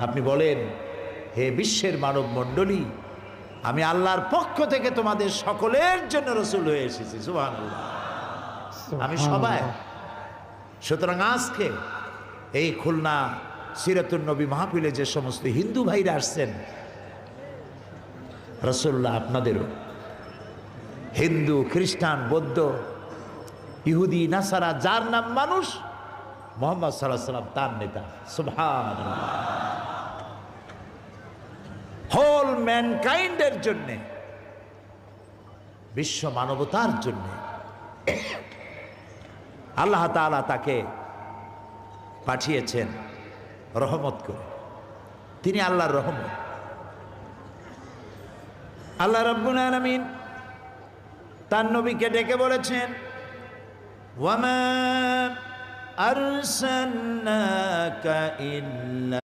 আপনি বলেন, হে বিশ্বের মানব মণ্ডলী, আমি আল্লাহর পক্ষ থেকে তোমাদের সকলের জন্য রসুল হয়ে এসেছি। সুবহানাল্লাহ, আমি সবাই। সুতরাং আজকে এই খুলনা সিরাতুন নবী মাহফিলে যে সমস্ত হিন্দু ভাইরা আসছেন, রাসূলুল্লাহ আপনাদেরও হিন্দু, খ্রিস্টান, বৌদ্ধ, ইহুদি, নাসারা, যার নাম মানুষ, মুহাম্মদ সাল্লাল্লাহু আলাইহি ওয়াসাল্লাম তার নেতা। সুবহানাল্লাহ, হোল ম্যানকাইন্ডের জন্য, বিশ্ব মানবতার জন্য আল্লাহ তাআলা তাকে পাঠিয়েছেন রহমত করে। তিনি আল্লাহর রহমত। আল্লাহ রাব্বুল আলামিন তার নবীকে ডেকে বলেছেন, ওয়ামা আরসালনাকা ইল্লা